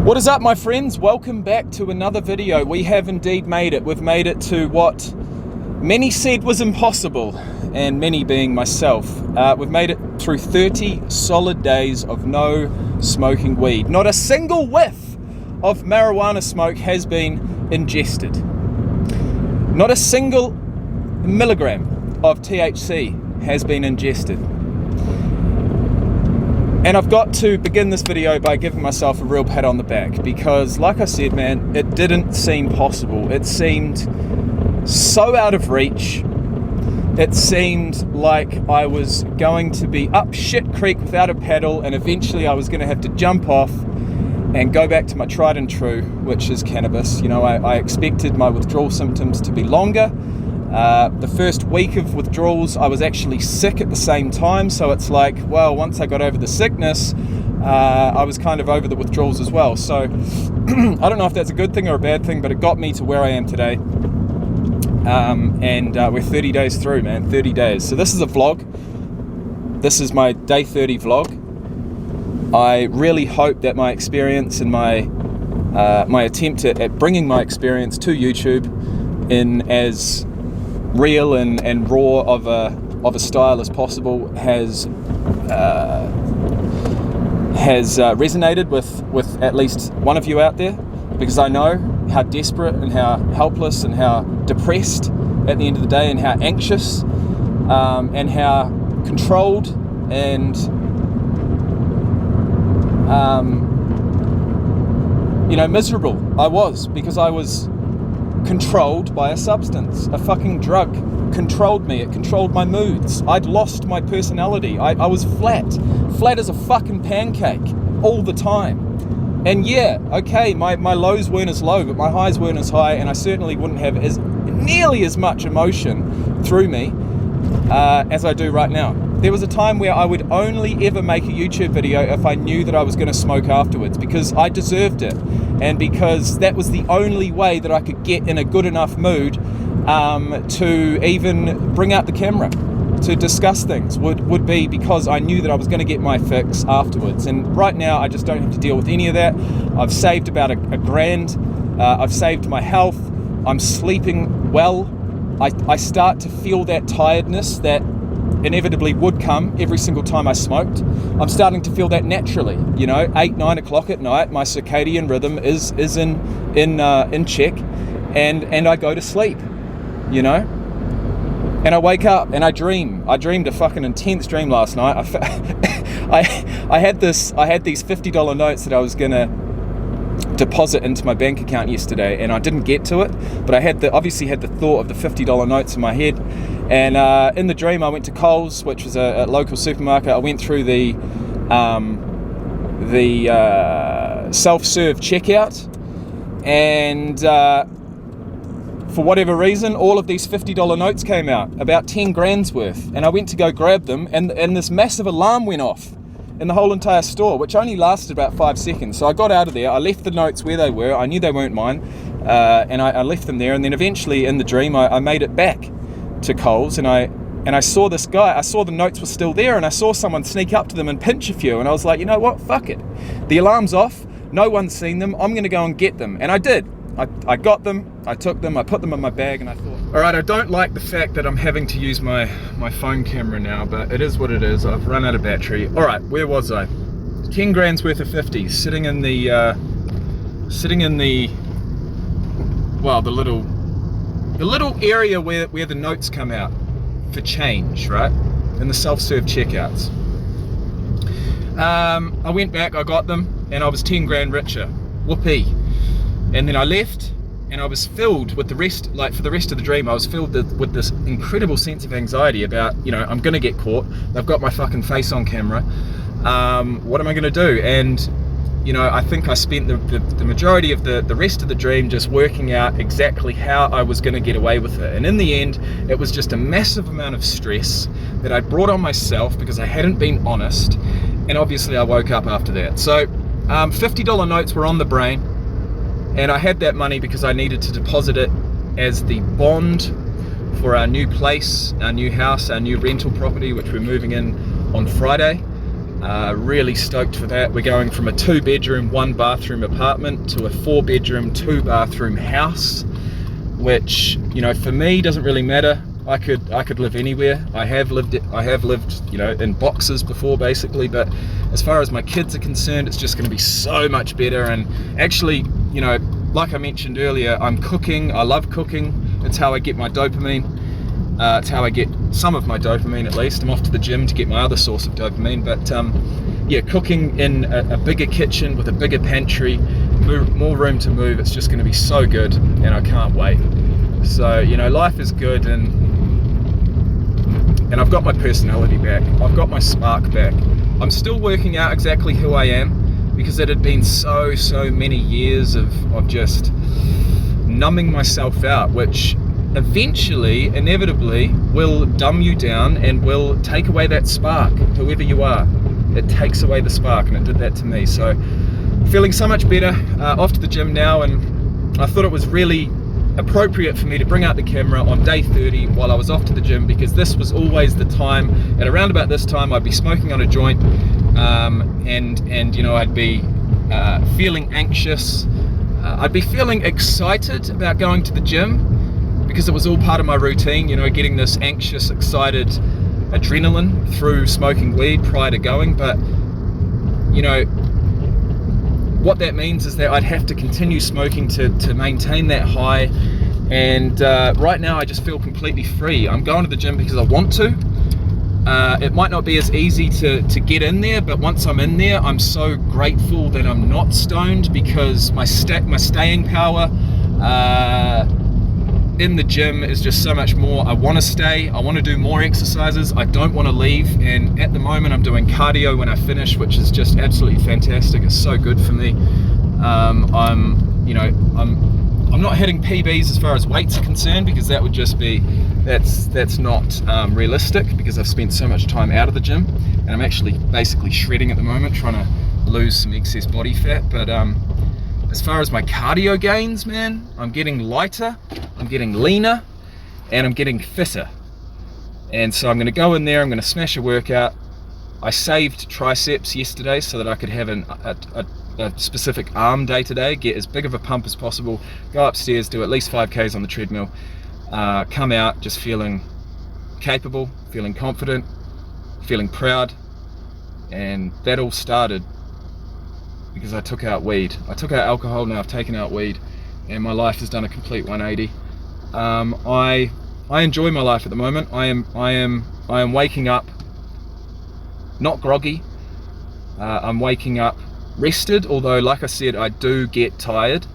What is up, my friends? Welcome back to another video. We have indeed made it. We've made it to what many said was impossible, and many being myself. We've made it through 30 solid days of no smoking weed. Not a single whiff of marijuana smoke has been ingested. Not a single milligram of THC has been ingested. And I've got to begin this video by giving myself a real pat on the back, because like I said, man, it didn't seem possible. It seemed so out of reach. It seemed like I was going to be up shit creek without a paddle, and eventually I was going to have to jump off and go back to my tried and true, which is cannabis. You know, I expected my withdrawal symptoms to be longer. The first week of withdrawals, I was actually sick at the same time, so it's like, well, once I got over the sickness, I was kind of over the withdrawals as well. So I don't know if that's a good thing or a bad thing, but it got me to where I am today. And we're 30 days through, man, 30 days. So this is a vlog. This is my day 30 vlog. I really hope that my experience and my attempt at bringing my experience to YouTube in as real and raw of a style as possible has resonated with at least one of you out there, because I know how desperate and how helpless and how depressed at the end of the day, and how anxious and how controlled and miserable I was, because I was controlled by a substance. A fucking drug controlled me. It controlled my moods. I'd lost my personality. I was flat as a fucking pancake all the time. And yeah, okay, my lows weren't as low, but my highs weren't as high, and I certainly wouldn't have nearly as much emotion through me as I do right now. There was a time where I would only ever make a YouTube video if I knew that I was going to smoke afterwards, because I deserved it, and because that was the only way that I could get in a good enough mood to even bring out the camera to discuss things, would be because I knew that I was going to get my fix afterwards. And right now I just don't have to deal with any of that. I've saved about a grand. I've saved my health. I'm sleeping well. I start to feel that tiredness that inevitably would come every single time I smoked. I'm starting to feel that naturally. 8-9 o'clock at night, my circadian rhythm is in check, and I go to sleep. And I wake up and I dream. I dreamed a fucking intense dream last night. I had these $50 notes that I was gonna deposit into my bank account yesterday, and I didn't get to it, but I obviously had the thought of the $50 notes in my head. And in the dream, I went to Coles, which was a local supermarket. I went through the self-serve checkout, and for whatever reason, all of these $50 notes came out, about 10 grand's worth. And I went to go grab them, and this massive alarm went off in the whole entire store, which only lasted about 5 seconds. So I got out of there, I left the notes where they were. I knew they weren't mine, and I left them there. And then eventually in the dream, I made it back to Coles, and I saw this guy. I saw the notes were still there, and I saw someone sneak up to them and pinch a few, and I was like, you know what, fuck it. The alarm's off, no one's seen them, I'm gonna go and get them. And I did. I got them, I took them, I put them in my bag, and I thought, all right, I don't like the fact that I'm having to use my phone camera now, but it is what it is. I've run out of battery. All right, where was I? 10 grand's worth of 50s sitting in the little area where the notes come out for change, right? In the self-serve checkouts. I went back, I got them, and I was 10 grand richer. Whoopee. And then I left, and I was filled with for the rest of the dream, I was filled with this incredible sense of anxiety about, I'm gonna get caught. They've got my fucking face on camera. What am I gonna do? And I think I spent the majority of the rest of the dream just working out exactly how I was going to get away with it. And in the end, it was just a massive amount of stress that I brought on myself because I hadn't been honest. And obviously I woke up after that. So $50 notes were on the brain, and I had that money because I needed to deposit it as the bond for our new place, our new house, our new rental property, which we're moving in on Friday. Really stoked for that. We're going from a 2-bedroom, 1-bathroom apartment to a 4-bedroom, 2-bathroom house, which, you know, for me doesn't really matter. I could live anywhere. I have lived, you know, in boxes before, basically. But as far as my kids are concerned, it's just going to be so much better. And actually, you know, like I mentioned earlier, I'm cooking. I love cooking. It's how I get my dopamine. It's how I get some of my dopamine, at least. I'm off to the gym to get my other source of dopamine. But yeah, cooking in a bigger kitchen with a bigger pantry, more room to move. It's just going to be so good, and I can't wait. So, you know, life is good, and I've got my personality back. I've got my spark back. I'm still working out exactly who I am, because it had been so many years of just numbing myself out, which eventually, inevitably, will dumb you down and will take away that spark, whoever you are. It takes away the spark, and it did that to me. So, feeling so much better, off to the gym now, and I thought it was really appropriate for me to bring out the camera on day 30 while I was off to the gym, because this was always the time, at around about this time, I'd be smoking on a joint, and you know, I'd be feeling anxious. I'd be feeling excited about going to the gym, because it was all part of my routine, you know, getting this anxious, excited adrenaline through smoking weed prior to going. But, you know, what that means is that I'd have to continue smoking to maintain that high. And right now I just feel completely free. I'm going to the gym because I want to. It might not be as easy to get in there, but once I'm in there, I'm so grateful that I'm not stoned, because my staying power in the gym is just so much more. I want to stay. I want to do more exercises. I don't want to leave. And at the moment, I'm doing cardio when I finish, which is just absolutely fantastic. It's so good for me. I'm not hitting PBs as far as weights are concerned, because that would just be, that's not realistic, because I've spent so much time out of the gym, and I'm actually basically shredding at the moment, trying to lose some excess body fat. But as far as my cardio gains, man, I'm getting lighter, I'm getting leaner, and I'm getting fitter. And so I'm going to go in there, I'm going to smash a workout. I saved triceps yesterday so that I could have a specific arm day today, get as big of a pump as possible, go upstairs, do at least 5Ks on the treadmill, come out just feeling capable, feeling confident, feeling proud. And that all started because I took out weed. I took out alcohol, now I've taken out weed, and my life has done a complete 180. I enjoy my life at the moment. I am waking up not groggy. I'm waking up rested, although like I said, I do get tired,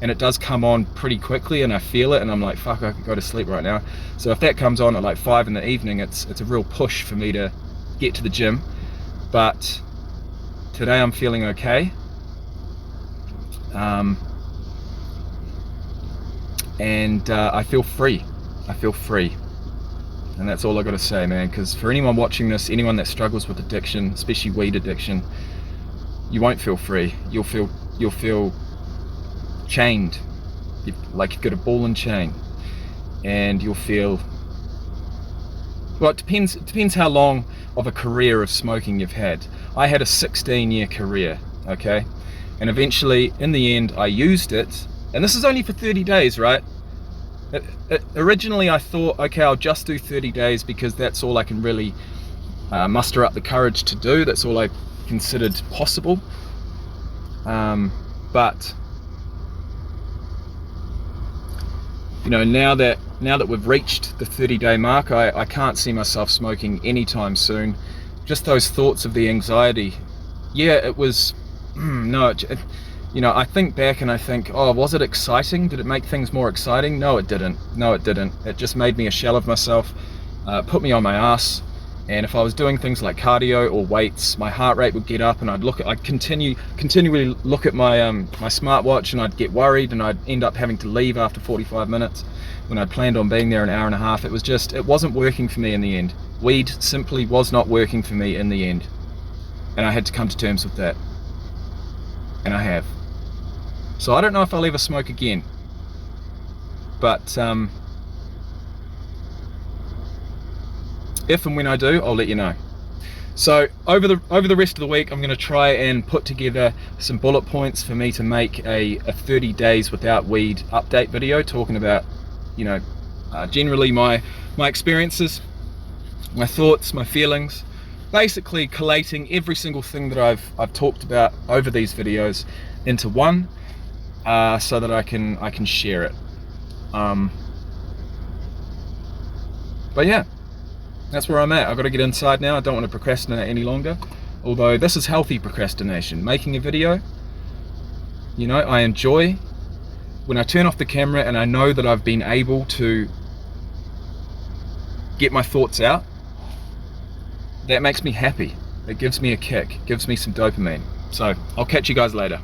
and it does come on pretty quickly, and I feel it, and I'm like, fuck, I could go to sleep right now. So if that comes on at like 5 in the evening, it's a real push for me to get to the gym. But today I'm feeling okay. I feel free. I feel free. And that's all I got to say, man, because for anyone watching this, anyone that struggles with addiction, especially weed addiction, you won't feel free. You'll feel chained, like you've got a ball and chain, and you'll feel, well, it depends how long of a career of smoking you've had. I had a 16-year career, okay? And eventually, in the end, I used it, and this is only for 30 days, right? Originally, I thought, okay, I'll just do 30 days because that's all I can really muster up the courage to do. That's all I considered possible. But you know, now that we've reached the 30-day mark, I can't see myself smoking anytime soon. Just those thoughts of the anxiety. Yeah, it was you know, I think back and I think, oh, was it exciting? Did it make things more exciting? No, it didn't. It just made me a shell of myself, put me on my ass. And if I was doing things like cardio or weights, my heart rate would get up, and I'd continually look at my my smartwatch, and I'd get worried, and I'd end up having to leave after 45 minutes when I'd planned on being there an hour and a half. It wasn't working for me in the end. Weed simply was not working for me in the end. And I had to come to terms with that. And I have. So I don't know if I'll ever smoke again. But if and when I do, I'll let you know. So over the rest of the week, I'm going to try and put together some bullet points for me to make a 30 days without weed update video, talking about, you know, generally my experiences, my thoughts, my feelings, basically collating every single thing that I've talked about over these videos into one, so that I can share it. But yeah, that's where I'm at. I've got to get inside now. I don't want to procrastinate any longer. Although this is healthy procrastination. Making a video, you know, I enjoy when I turn off the camera and I know that I've been able to get my thoughts out. That makes me happy. It gives me a kick, gives me some dopamine. So I'll catch you guys later.